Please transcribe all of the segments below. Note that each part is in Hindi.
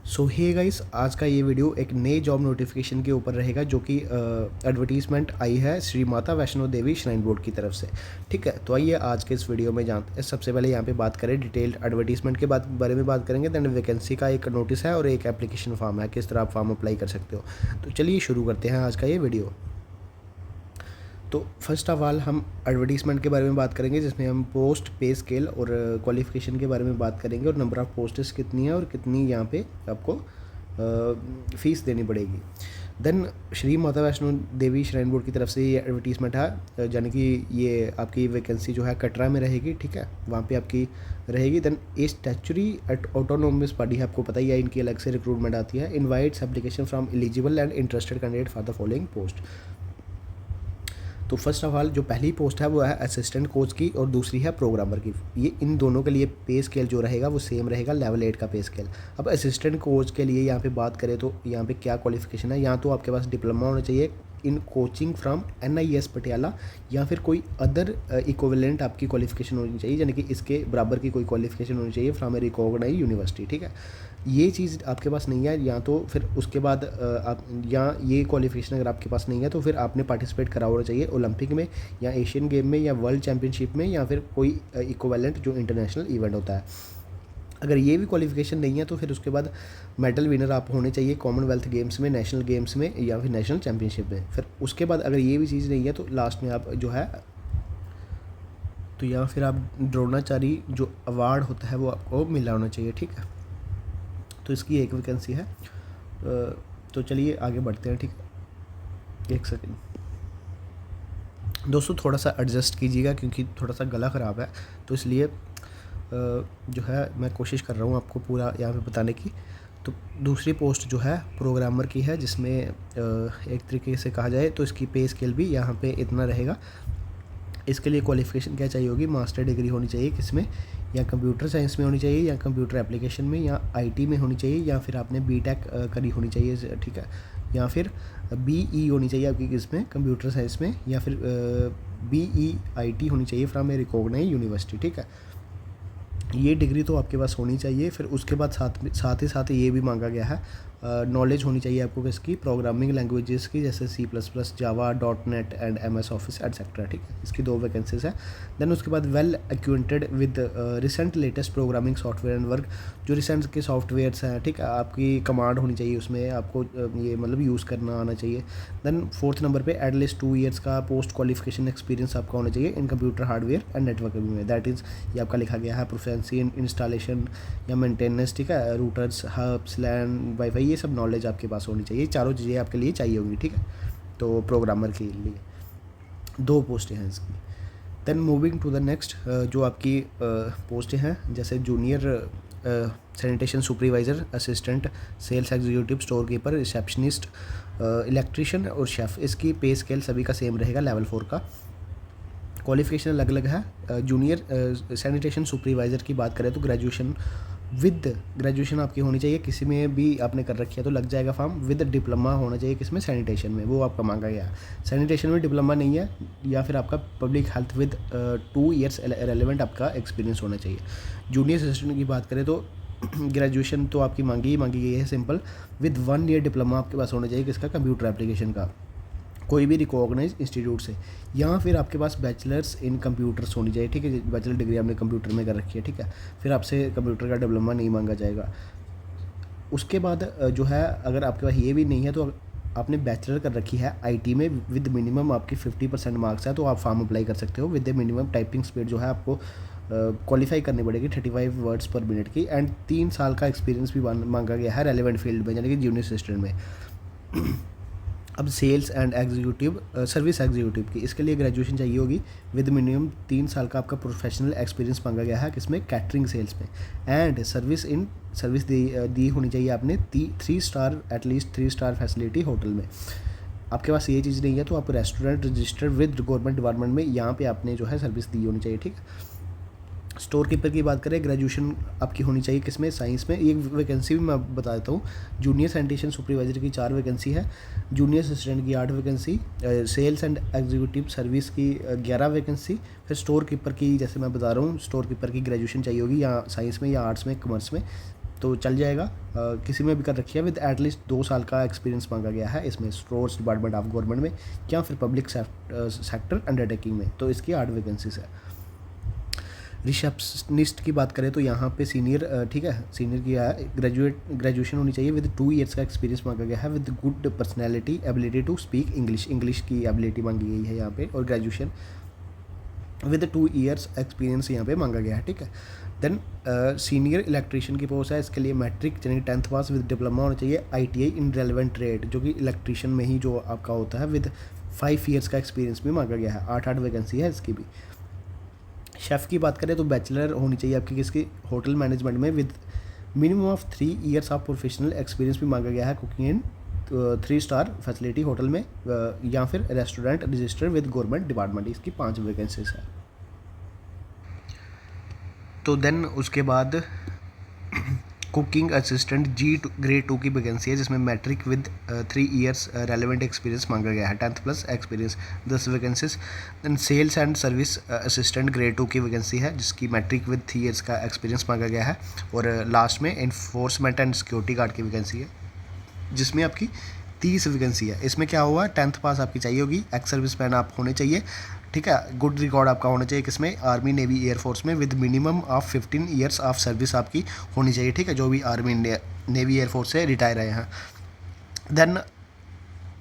सो हे गाइस, आज का ये वीडियो एक नए जॉब नोटिफिकेशन के ऊपर रहेगा जो कि एडवर्टीज़मेंट आई है श्री माता वैष्णो देवी श्राइन बोर्ड की तरफ से। ठीक है, तो आइए आज के इस वीडियो में जानते हैं। सबसे पहले यहाँ पे बात करें डिटेल्ड एडवर्टीज़मेंट के बारे में बात करेंगे। दैन वैकेंसी का एक नोटिस है और एक एप्लीकेशन फॉर्म है, किस तरह आप फॉर्म अप्लाई कर सकते हो। तो चलिए शुरू करते हैं आज का ये वीडियो। तो फर्स्ट ऑफ ऑल हम एडवर्टीज़मेंट के बारे में बात करेंगे, जिसमें हम पोस्ट, पे स्केल और क्वालिफ़िकेशन के बारे में बात करेंगे और नंबर ऑफ़ पोस्ट्स कितनी है और कितनी यहाँ पे आपको फ़ीस देनी पड़ेगी। Then Shri Mata Vaishno Devi shrine board की तरफ से ये एडवर्टीज़मेंट है, यानी कि ये आपकी वैकेंसी जो है कटरा में रहेगी। ठीक है, वहाँ पे आपकी रहेगी। देन ए स्टैचुरी ऑटोनोमस बॉडी है, आपको पता ही है, इनकी अलग से रिक्रूटमेंट आती है। Invites application from eligible and interested candidate for the following post. तो फर्स्ट ऑफ ऑल जो पहली पोस्ट है वो है असिस्टेंट कोच की और दूसरी है प्रोग्रामर की। ये इन दोनों के लिए पे स्केल जो रहेगा वो सेम रहेगा, लेवल 8 का पे स्केल। अब असिस्टेंट कोच के लिए यहाँ पे बात करें तो यहाँ पे क्या क्वालिफिकेशन है, यहाँ तो आपके पास डिप्लोमा होना चाहिए in coaching from NIS Patiala या फिर कोई अदर इक्विवेलेंट आपकी क्वालिफिकेशन होनी चाहिए, यानी कि इसके बराबर की कोई क्वालिफिकेशन होनी चाहिए फ्रॉम ए रिकॉग्नाइज्ड यूनिवर्सिटी। ठीक है, ये चीज़ आपके पास नहीं है या तो फिर उसके बाद आप या ये क्वालिफिकेशन अगर आपके पास नहीं है तो फिर आपने पार्टिसिपेट करा होना चाहिए ओलंपिक में या एशियन गेम में या वर्ल्ड चैम्पियनशिप में या फिर कोई इक्विवेलेंट जो इंटरनेशनल इवेंट होता है। अगर ये भी क्वालिफिकेशन नहीं है तो फिर उसके बाद मेडल विनर आप होने चाहिए कॉमनवेल्थ गेम्स में, नेशनल गेम्स में या फिर नेशनल चैम्पियनशिप में। फिर उसके बाद अगर ये भी चीज़ नहीं है तो लास्ट में आप जो है तो या फिर आप द्रोणाचार्य जो अवार्ड होता है वो आपको मिला होना चाहिए। ठीक है, तो इसकी एक वैकेंसी है। तो चलिए आगे बढ़ते हैं। ठीक है, एक सेकेंड दोस्तों, थोड़ा सा एडजस्ट कीजिएगा क्योंकि थोड़ा सा गला ख़राब है, तो इसलिए जो है मैं कोशिश कर रहा हूँ आपको पूरा यहाँ पे बताने की। तो दूसरी पोस्ट जो है प्रोग्रामर की है, जिसमें एक तरीके से कहा जाए तो इसकी पे स्केल भी यहाँ पे इतना रहेगा। इसके लिए क्वालिफ़िकेशन क्या चाहिए होगी, मास्टर डिग्री होनी चाहिए किसमें, या कंप्यूटर साइंस में होनी चाहिए या कंप्यूटर एप्लीकेशन में या IT में होनी चाहिए या फिर आपने BTech करी होनी चाहिए। ठीक है, या फिर BE होनी चाहिए आपकी किसमें, कंप्यूटर साइंस में, या फिर BEIT होनी चाहिए फ्रॉम ए रिकॉग्नाइज्ड यूनिवर्सिटी। ठीक है, ये डिग्री तो आपके पास होनी चाहिए। फिर उसके बाद साथ ही साथ ये भी मांगा गया है, नॉलेज होनी चाहिए आपको किसकी, प्रोग्रामिंग लैंग्वेजेस की, जैसे C++, Java, .NET and MS office etcetera. ठीक है, इसकी 2 वैकेंसीज है। देन उसके बाद well acquainted with recent latest programming software and work, जो रिसेंट के सॉफ्टवेयर्स हैं। ठीक है, आपकी कमांड होनी चाहिए उसमें, आपको ये मतलब यूज़ करना आना चाहिए। देन 4th नंबर पे एटलीस्ट 2 ईयर्स का पोस्ट क्वालिफिकेशन एक्सपीरियंस आपका होना चाहिए इन कंप्यूटर हार्डवेयर एंड नेटवर्किंग में। दैट इज़ ये आपका लिखा गया है प्रोफिशिएंसी इन इंस्टॉलेशन या मेंटेनेंस। ठीक है, रूटर्स, हब्स, लैन, वाईफाई, ये सब नॉलेज आपके पास होनी चाहिए। चारों चीज़ें आपके लिए चाहिए होंगी। ठीक है, तो प्रोग्रामर के लिए 2 पोस्टें हैं इसकी। Then moving to the next, जो आपकी पोस्टें हैं जैसे junior sanitation supervisor, assistant sales executive, store keeper, receptionist, electrician और शेफ़। इसकी पे स्केल सभी का सेम रहेगा, लेवल 4 का। क्वालिफिकेशन अलग अलग है। जूनियर सैनिटेशन सुपरवाइज़र की बात करें तो ग्रेजुएशन आपकी होनी चाहिए, किसी में भी आपने कर रखी है तो लग जाएगा फॉर्म। विद डिप्लोमा होना चाहिए किसमें, सैनिटेशन में, वो आपका मांगा गया है। सैनिटेशन में डिप्लोमा नहीं है, या फिर आपका public health with 2 years relevant आपका एक्सपीरियंस होना चाहिए। जूनियर असिस्टेंट की बात करें तो ग्रेजुएशन तो आपकी मांगी गई है सिंपल, विद 1 ईयर डिप्लोमा आपके पास होना चाहिए किसका, कंप्यूटर एप्लीकेशन का, कोई भी रिकॉग्नाइज इंस्टीट्यूट से, या फिर आपके पास बैचलर्स इन कंप्यूटर्स होनी चाहिए। ठीक है, बैचलर डिग्री आपने कंप्यूटर में कर रखी है। ठीक है, फिर आपसे कंप्यूटर का डिप्लोमा नहीं मांगा जाएगा। उसके बाद जो है अगर आपके पास ये भी नहीं है तो आपने बैचलर कर रखी है IT में विद मिनिमम आपकी 50% मार्क्स है तो आप फॉर्म अप्लाई कर सकते हो। With the minimum typing speed जो है आपको क्वालिफाई करनी पड़ेगी 35 वर्ड्स पर मिनट की, एंड 3 साल का एक्सपीरियंस भी मांगा गया है रेलेवेंट फील्ड में, यानी कि जूनियर असिस्टेंट में। अब sales and executive service executive की, इसके लिए ग्रेजुएशन चाहिए होगी विद मिनिमम 3 साल का आपका प्रोफेशनल एक्सपीरियंस मांगा गया है किसमें, कैटरिंग सेल्स में, एंड सर्विस दी होनी चाहिए आपने 3 star, at least 3 star facility hotel में। आपके पास ये चीज़ नहीं है तो आप restaurant registered with government department में, यहाँ पे आपने जो है सर्विस दी होनी चाहिए। ठीक है, स्टोर कीपर की बात करें, ग्रेजुएशन आपकी होनी चाहिए किसमें, साइंस में। एक वैकेंसी भी मैं बता देता हूँ, जूनियर सैनिटेशन सुपरवाइजर की 4 वैकेंसी है, जूनियर असिस्टेंट की 8 vacancy, sales and executive service की 11 वैकेंसी। फिर स्टोर कीपर की, जैसे मैं बता रहा हूँ, स्टोर कीपर की ग्रेजुएशन चाहिए होगी या साइंस में या आर्ट्स में, कॉमर्स में, तो चल जाएगा। किसी में भी कर रखी है विद एटलीस्ट 2 साल का एक्सपीरियंस मांगा गया है इसमें, स्टोर्स डिपार्टमेंट ऑफ गवर्नमेंट में या फिर पब्लिक सेक्टर अंडरटेकिंग में। तो इसकी 8 वैकेंसीज है। रिसेप्शनिस्ट की बात करें तो यहाँ पे सीनियर, ठीक है, सीनियर की है, ग्रेजुएशन होनी चाहिए विद 2 ईयर्स का एक्सपीरियंस मांगा गया है with good personality ability to speak English की एबिलिटी मांगी गई है यहाँ पे, और ग्रेजुएशन विद 2 ईयर्स एक्सपीरियंस यहाँ पे मांगा गया है, ठीक है। देन सीनियर इलेक्ट्रीशियन की पोस्ट है, इसके लिए मैट्रिक यानी 10th पास विद डिप्लोमा होना चाहिए, ITI इन रेलिवेंट ट्रेड, जो कि इलेक्ट्रीशियन में ही जो आपका होता है, विद 5 ईयर्स का एक्सपीरियंस भी मांगा गया है। 8 वैकेंसी है इसकी भी। शेफ़ की बात करें तो बैचलर होनी चाहिए आपकी किसकी, होटल मैनेजमेंट में, with minimum of 3 years of professional experience भी मांगा गया है cooking in 3 star facility hotel में या फिर restaurant register with government department. इसकी 5 वैकेंसीज है। तो देन उसके बाद कुकिंग असिस्टेंट ग्रेड 2 की वैकेंसी है, जिसमें matric with 3 years relevant experience मांगा गया है, 10th plus experience, 10 vacancies. Then sales and service assistant grade 2 की वैकेंसी है, जिसकी मैट्रिक विद 3 ईयर्स का एक्सपीरियंस मांगा गया है। और लास्ट में इन्फोर्समेंट एंड सिक्योरिटी गार्ड की वैकेंसी है, जिसमें आपकी 30 वैकेंसी है। इसमें क्या हुआ, 10th पास आपकी चाहिए होगी, एक्स सर्विस मैन आप होने चाहिए, ठीक है। गुड रिकॉर्ड आपका होना चाहिए किसमें, आर्मी नेवी एयरफोर्स में, with minimum of 15 years of service आपकी होनी चाहिए, ठीक है, जो भी आर्मी नेवी एयरफोर्स से रिटायर आए हैं। देन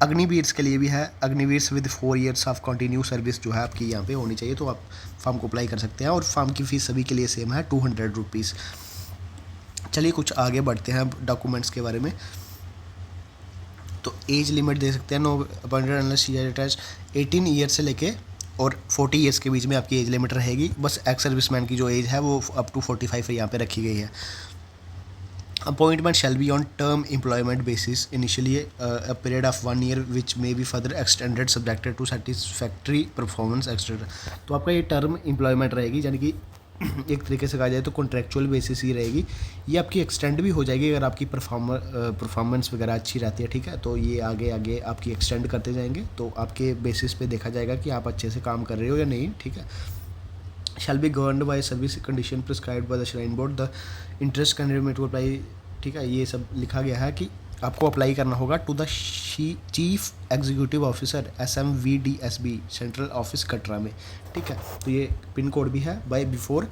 अग्निवीर्स के लिए भी है, Agniveers with 4 years of continue service जो है आपकी यहाँ पे होनी चाहिए, तो आप फॉर्म को अप्लाई कर सकते हैं। और फॉर्म की फ़ीस सभी के लिए सेम है, 200 रुपीज़। चलिए कुछ आगे बढ़ते हैं डॉक्यूमेंट्स के बारे में। तो एज लिमिट दे सकते हैं, no appointed unless attach, 18 year से लेके और 40 ईयर्स के बीच में आपकी एज लिमिट रहेगी। बस एक्स सर्विसमैन की जो एज है वो अप टू 45 यहाँ पे रखी गई है। Appointment shall be on term employment basis initially a period of 1 year which may be further extended subjected to satisfactory performance extend. तो आपका ये टर्म एम्प्लॉयमेंट रहेगी, यानी कि एक तरीके से कहा जाए तो कॉन्ट्रेक्चुअल बेसिस ही रहेगी। ये आपकी एक्सटेंड भी हो जाएगी अगर आपकी परफॉर्मेंस वगैरह अच्छी रहती है, ठीक है। तो ये आगे आगे आपकी एक्सटेंड करते जाएंगे, तो आपके बेसिस पे देखा जाएगा कि आप अच्छे से काम कर रहे हो या नहीं, ठीक है। Shall be governed by service condition prescribed by the shrine board, the interest candidate to apply, ठीक है। ये सब लिखा गया है कि आपको अप्लाई करना होगा to the chief executive officer SMVDSB central office Katra में, ठीक है। तो ये पिन कोड भी है, बाय बिफोर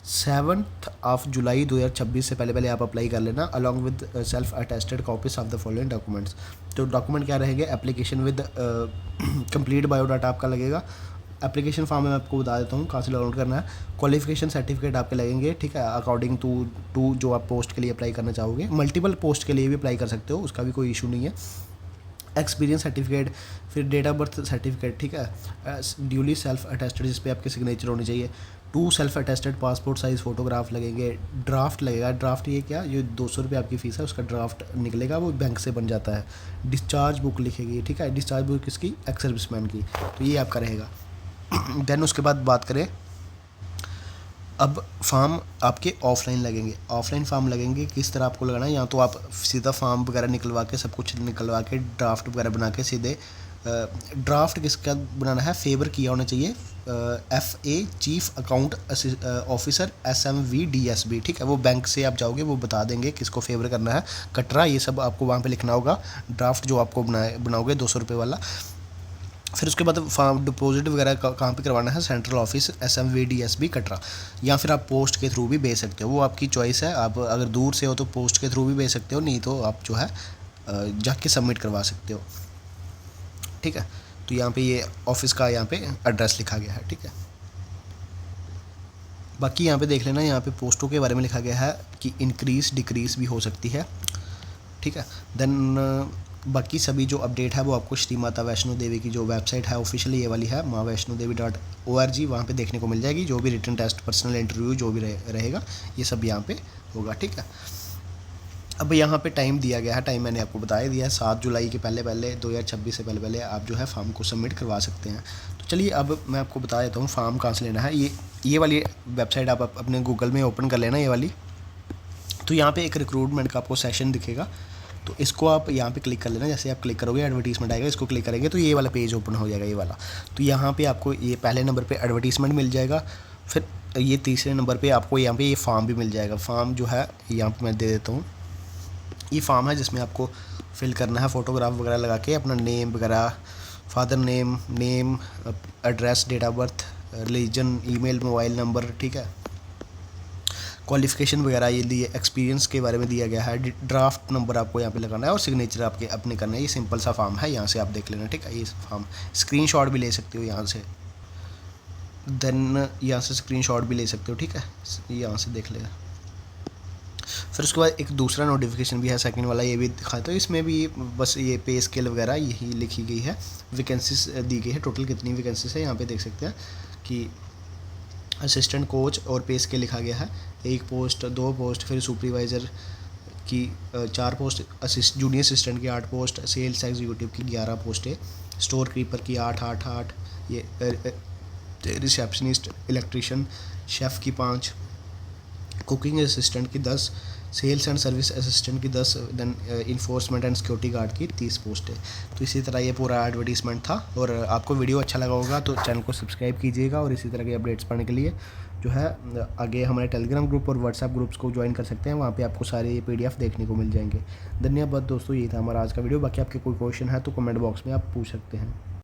7 जुलाई 2026 से पहले आप अप्लाई कर लेना, along with self attested copies of the following documents. तो डॉक्यूमेंट क्या रहेंगे, एप्लीकेशन विद कंप्लीट बायोडाटा आपका लगेगा। एप्लीकेशन फॉर्म में मैं आपको बता देता हूँ कहाँ से डाउनलोड करना है। क्वालिफिकेशन सर्टिफिकेट आपके लगेंगे, ठीक है, अकॉर्डिंग टू जो आप पोस्ट के लिए अप्लाई करना चाहोगे। मल्टीपल पोस्ट के लिए भी अप्लाई कर सकते हो, उसका भी कोई इशू नहीं है। एक्सपीरियंस सर्टिफिकेट, फिर डेट ऑफ बर्थ सर्टिफिकेट, ठीक है, ड्यूली सेल्फ अटेस्टेड जिस पे आपके सिग्नेचर होनी चाहिए। 2 self attested passport size photograph लगेंगे। ड्राफ्ट लगेगा, ड्राफ्ट ये क्या, ये 200 रुपये आपकी फ़ीस है, उसका ड्राफ्ट निकलेगा, वो बैंक से बन जाता है। डिस्चार्ज बुक लिखेगी, ठीक है, डिस्चार्ज बुक किसकी, एक्स सर्विसमैन की, तो ये आपका रहेगा। देन उसके बाद बात करें, अब फॉर्म आपके ऑफलाइन लगेंगे। ऑफलाइन फॉर्म लगेंगे, किस तरह आपको लगाना है, या तो आप सीधा फॉर्म वगैरह निकलवा के सब कुछ निकलवा के ड्राफ्ट वगैरह बना के सीधे, ड्राफ्ट किसका बनाना है, फेवर किया होना चाहिए FA chief account officer SMVDSB, ठीक है। वो बैंक से आप जाओगे, वो बता देंगे किसको फेवर करना है, कटरा, ये सब आपको वहाँ पे लिखना होगा। ड्राफ्ट जो आपको बनाओगे 200 रुपये वाला। फिर उसके बाद फॉर्म डिपॉजिट वगैरह कहाँ पे करवाना है, सेंट्रल ऑफिस SMVDSB कटरा, या फिर आप पोस्ट के थ्रू भी भेज सकते हो, वो आपकी चॉइस है। आप अगर दूर से हो तो पोस्ट के थ्रू भी भेज सकते हो, नहीं तो आप जो है जाके सबमिट करवा सकते हो, ठीक है। तो यहाँ पे ये ऑफिस का यहाँ पे एड्रेस लिखा गया है, ठीक है। बाकी यहाँ पे देख लेना, यहाँ पे पोस्टों के बारे में लिखा गया है कि इंक्रीज डिक्रीज भी हो सकती है, ठीक है। देन बाकी सभी जो अपडेट है वो आपको श्री माता वैष्णो देवी की जो वेबसाइट है ऑफिशियली ये वाली है, maavaishnodevi.org, वहाँ पे देखने को मिल जाएगी। जो भी रिटन टेस्ट, पर्सनल इंटरव्यू जो भी रहेगा, ये सब यहाँ पे होगा, ठीक है। अब यहाँ पे टाइम दिया गया है, टाइम मैंने आपको बताया दिया है, 7 जुलाई के पहले 2026 से पहले आप जो है फॉर्म को सबमिट करवा सकते हैं। तो चलिए अब मैं आपको बता देता हूँ फॉर्म कहाँ से लेना है। ये वाली वेबसाइट आप अपने गूगल में ओपन कर लेना, ये वाली। तो यहाँ पे एक रिक्रूटमेंट का आपको सेशन दिखेगा, तो इसको आप यहाँ पे क्लिक कर लेना। जैसे आप क्लिक करोगे एडवर्टीजमेंट आएगा, इसको क्लिक करेंगे तो ये वाला पेज ओपन हो जाएगा, ये वाला। तो यहाँ पे आपको ये पहले नंबर पे एडवर्टीजमेंट मिल जाएगा, फिर ये तीसरे नंबर पे आपको यहाँ पे ये फॉर्म भी मिल जाएगा। फॉर्म जो है यहाँ पे मैं दे देता हूँ। ये फॉर्म है जिसमें आपको फिल करना है फ़ोटोग्राफ वगैरह लगा के अपना नेम वगैरह, father name, address, date of birth, religion, email, mobile number, ठीक है, क्वालिफ़िकेशन वगैरह ये दिए, एक्सपीरियंस के बारे में दिया गया है, ड्राफ्ट नंबर आपको यहाँ पे लगाना है और सिग्नेचर आपके अपने करना है। ये सिंपल सा फॉर्म है, यहाँ से आप देख लेना, ठीक है। ये फॉर्म स्क्रीनशॉट भी ले सकते हो यहाँ से, देन यहाँ से स्क्रीनशॉट भी ले सकते हो, ठीक है, यहाँ से देख लेना। फिर उसके बाद एक दूसरा नोटिफिकेशन भी है, सेकंड वाला, ये भी दिखाता तो इसमें भी बस ये पे स्केल वगैरह यही लिखी गई है, वैकेंसीज दी गई है, टोटल कितनी वैकेंसीज है यहाँ पे देख सकते हैं कि असिस्टेंट कोच और पे स्केल लिखा गया है, 1 पोस्ट, 2 पोस्ट, फिर सुपरवाइज़र की 4 पोस्ट, जूनियर असिस्टेंट की 8 पोस्ट, सेल्स एग्जीक्यूटिव की 11 पोस्टें, स्टोर कीपर की 8, ये रिसेप्शनिस्ट, इलेक्ट्रिशियन, शेफ़ की 5, कुकिंग असिस्टेंट की 10, सेल्स एंड सर्विस असिस्टेंट की 10, then enforcement and security guard की 30 पोस्ट है। तो इसी तरह ये पूरा एडवर्टीज़मेंट था। और आपको वीडियो अच्छा लगा होगा तो चैनल को सब्सक्राइब कीजिएगा और इसी तरह के अपडेट्स पाने के लिए जो है आगे हमारे टेलीग्राम ग्रुप और व्हाट्सएप ग्रुप्स को ज्वाइन कर सकते हैं। वहाँ पे आपको सारे PDF देखने को मिल जाएंगे। धन्यवाद दोस्तों, ये था हमारा आज का वीडियो। बाकी आपके कोई क्वेश्चन है तो कमेंट बॉक्स में आप पूछ सकते हैं।